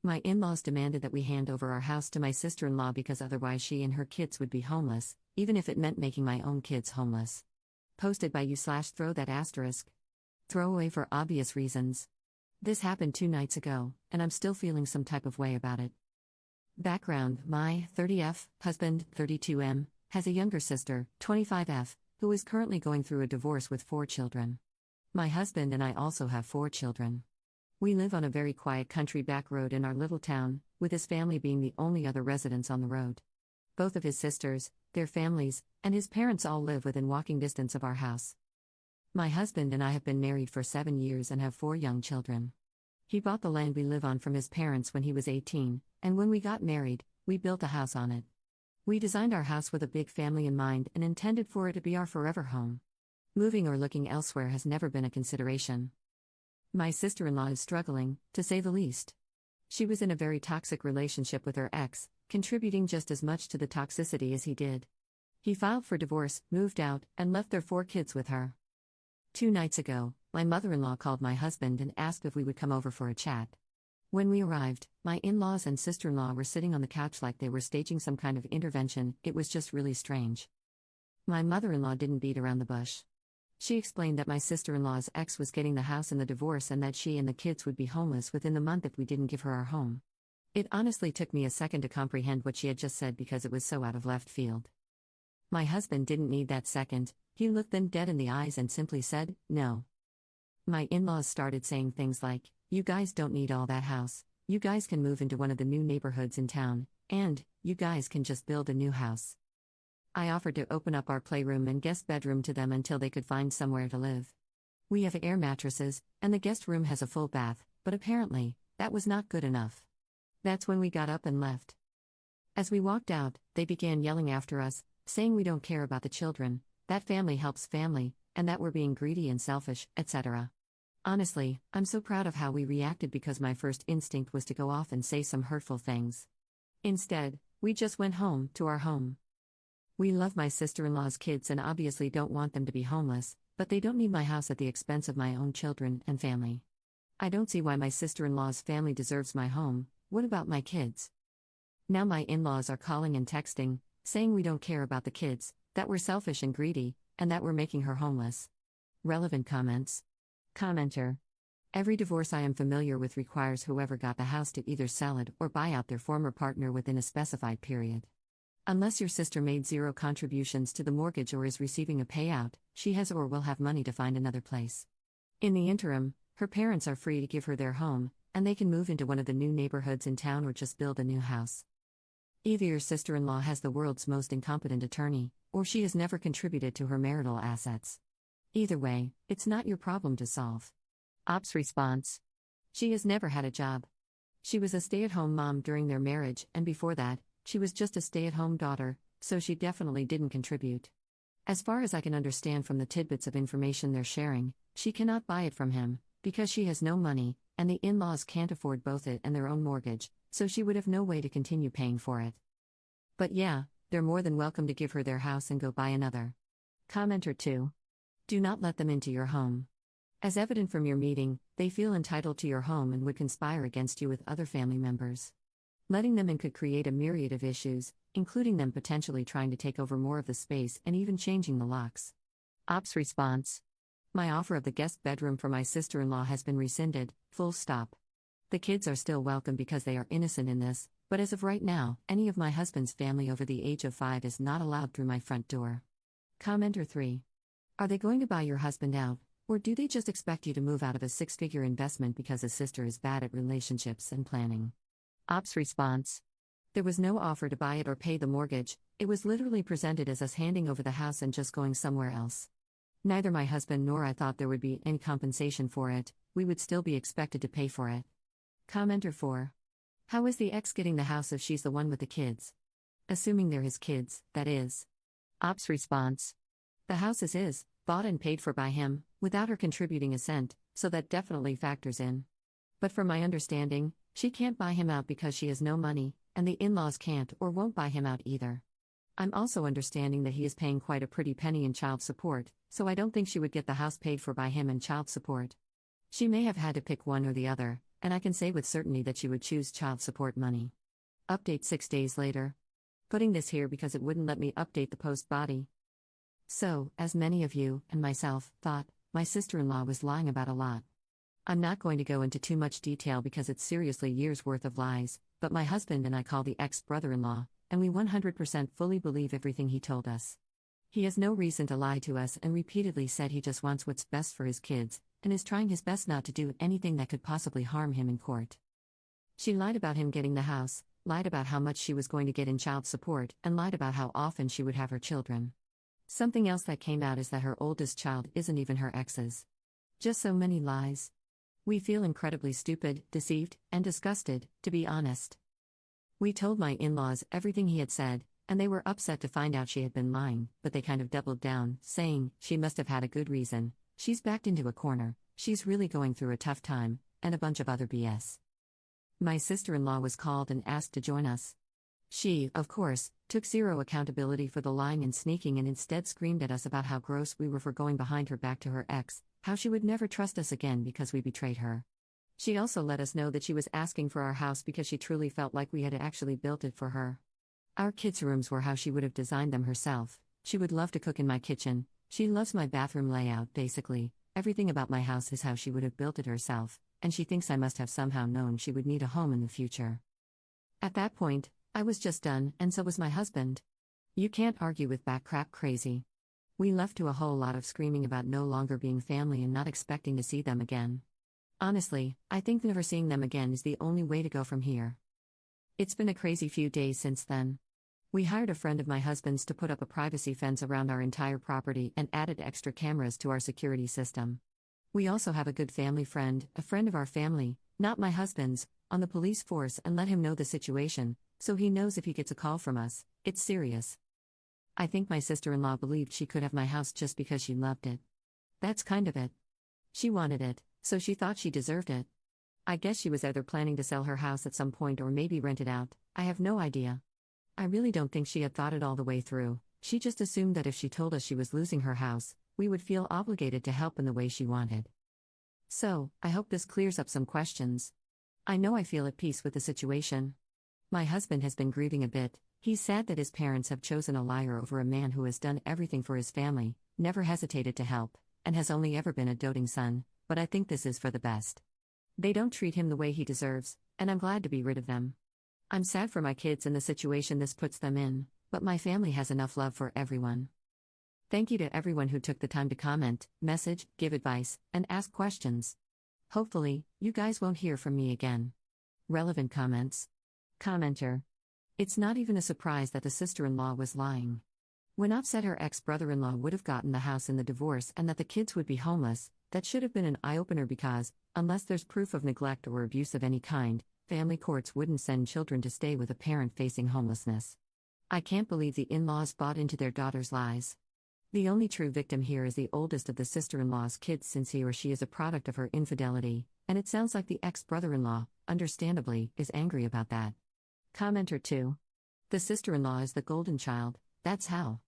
My in-laws demanded that we hand over our house to my sister-in-law because otherwise she and her kids would be homeless, even if it meant making my own kids homeless. Posted by you/throw that asterisk. Throwaway for obvious reasons. This happened 2 nights ago, and I'm still feeling some type of way about it. Background: my 30F husband, 32M, has a younger sister, 25F, who is currently going through a divorce with 4 children. My husband and I also have 4 children. We live on a very quiet country back road in our little town, with his family being the only other residents on the road. Both of his sisters, their families, and his parents all live within walking distance of our house. My husband and I have been married for 7 years and have 4 young children. He bought the land we live on from his parents when he was 18, and when we got married, we built a house on it. We designed our house with a big family in mind and intended for it to be our forever home. Moving or looking elsewhere has never been a consideration. My sister-in-law is struggling, to say the least. She was in a very toxic relationship with her ex, contributing just as much to the toxicity as he did. He filed for divorce, moved out, and left their 4 kids with her. 2 nights ago, my mother-in-law called my husband and asked if we would come over for a chat. When we arrived, my in-laws and sister-in-law were sitting on the couch like they were staging some kind of intervention. It was just really strange. My mother-in-law didn't beat around the bush. She explained that my sister-in-law's ex was getting the house in the divorce and that she and the kids would be homeless within the month if we didn't give her our home. It honestly took me a second to comprehend what she had just said because it was so out of left field. My husband didn't need that second. He looked them dead in the eyes and simply said, "No." My in-laws started saying things like, "You guys don't need all that house, you guys can move into one of the new neighborhoods in town, and, you guys can just build a new house." I offered to open up our playroom and guest bedroom to them until they could find somewhere to live. We have air mattresses, and the guest room has a full bath, but apparently, that was not good enough. That's when we got up and left. As we walked out, they began yelling after us, saying we don't care about the children, that family helps family, and that we're being greedy and selfish, etc. Honestly, I'm so proud of how we reacted because my first instinct was to go off and say some hurtful things. Instead, we just went home, to our home. We love my sister-in-law's kids and obviously don't want them to be homeless, but they don't need my house at the expense of my own children and family. I don't see why my sister-in-law's family deserves my home. What about my kids? Now my in-laws are calling and texting, saying we don't care about the kids, that we're selfish and greedy, and that we're making her homeless. Relevant comments. Commenter. Every divorce I am familiar with requires whoever got the house to either sell it or buy out their former partner within a specified period. Unless your sister made 0 contributions to the mortgage or is receiving a payout, she has or will have money to find another place. In the interim, her parents are free to give her their home, and they can move into one of the new neighborhoods in town or just build a new house. Either your sister-in-law has the world's most incompetent attorney, or she has never contributed to her marital assets. Either way, it's not your problem to solve. Ops response. She has never had a job. She was a stay-at-home mom during their marriage, and before that, she was just a stay-at-home daughter, so she definitely didn't contribute. As far as I can understand from the tidbits of information they're sharing, she cannot buy it from him, because she has no money, and the in-laws can't afford both it and their own mortgage, so she would have no way to continue paying for it. But yeah, they're more than welcome to give her their house and go buy another. Commenter 2. Do not let them into your home. As evident from your meeting, they feel entitled to your home and would conspire against you with other family members. Letting them in could create a myriad of issues, including them potentially trying to take over more of the space and even changing the locks. Ops response. My offer of the guest bedroom for my sister-in-law has been rescinded, full stop. The kids are still welcome because they are innocent in this, but as of right now, any of my husband's family over the age of 5 is not allowed through my front door. Commenter 3. Are they going to buy your husband out, or do they just expect you to move out of a 6-figure investment because his sister is bad at relationships and planning? Ops response. There was no offer to buy it or pay the mortgage, it was literally presented as us handing over the house and just going somewhere else. Neither my husband nor I thought there would be any compensation for it, we would still be expected to pay for it. Commenter 4. How is the ex getting the house if she's the one with the kids? Assuming they're his kids, that is. Ops response. The house is his, bought and paid for by him, without her contributing a cent, so that definitely factors in. But from my understanding, she can't buy him out because she has no money, and the in-laws can't or won't buy him out either. I'm also understanding that he is paying quite a pretty penny in child support, so I don't think she would get the house paid for by him and child support. She may have had to pick one or the other, and I can say with certainty that she would choose child support money. Update 6 days later. Putting this here because it wouldn't let me update the post body. So, as many of you, and myself, thought, my sister-in-law was lying about a lot. I'm not going to go into too much detail because it's seriously years' worth of lies, but my husband and I call the ex-brother-in-law, and we 100% fully believe everything he told us. He has no reason to lie to us and repeatedly said he just wants what's best for his kids, and is trying his best not to do anything that could possibly harm him in court. She lied about him getting the house, lied about how much she was going to get in child support, and lied about how often she would have her children. Something else that came out is that her oldest child isn't even her ex's. Just so many lies. We feel incredibly stupid, deceived, and disgusted, to be honest. We told my in-laws everything he had said, and they were upset to find out she had been lying, but they kind of doubled down, saying, she must have had a good reason, she's backed into a corner, she's really going through a tough time, and a bunch of other BS. My sister-in-law was called and asked to join us. She, of course, took zero accountability for the lying and sneaking and instead screamed at us about how gross we were for going behind her back to her ex, how she would never trust us again because we betrayed her. She also let us know that she was asking for our house because she truly felt like we had actually built it for her. Our kids' rooms were how she would have designed them herself. She would love to cook in my kitchen. She loves my bathroom layout, basically. Everything about my house is how she would have built it herself, and she thinks I must have somehow known she would need a home in the future. At that point, I was just done, and so was my husband. You can't argue with backcrap crazy. We left to a whole lot of screaming about no longer being family and not expecting to see them again. Honestly, I think never seeing them again is the only way to go from here. It's been a crazy few days since then. We hired a friend of my husband's to put up a privacy fence around our entire property and added extra cameras to our security system. We also have a good family friend, a friend of our family, not my husband's, on the police force and let him know the situation, so he knows if he gets a call from us, it's serious. I think my sister-in-law believed she could have my house just because she loved it. That's kind of it. She wanted it, so she thought she deserved it. I guess she was either planning to sell her house at some point or maybe rent it out, I have no idea. I really don't think she had thought it all the way through. She just assumed that if she told us she was losing her house, we would feel obligated to help in the way she wanted. So, I hope this clears up some questions. I know I feel at peace with the situation. My husband has been grieving a bit. He's sad that his parents have chosen a liar over a man who has done everything for his family, never hesitated to help, and has only ever been a doting son, but I think this is for the best. They don't treat him the way he deserves, and I'm glad to be rid of them. I'm sad for my kids and the situation this puts them in, but my family has enough love for everyone. Thank you to everyone who took the time to comment, message, give advice, and ask questions. Hopefully, you guys won't hear from me again. Relevant comments. Commenter. It's not even a surprise that the sister-in-law was lying. When Op said her ex-brother-in-law would have gotten the house in the divorce and that the kids would be homeless, that should have been an eye-opener because, unless there's proof of neglect or abuse of any kind, family courts wouldn't send children to stay with a parent facing homelessness. I can't believe the in-laws bought into their daughter's lies. The only true victim here is the oldest of the sister-in-law's kids since he or she is a product of her infidelity, and it sounds like the ex-brother-in-law, understandably, is angry about that. Commenter 2. The sister-in-law is the golden child, that's how.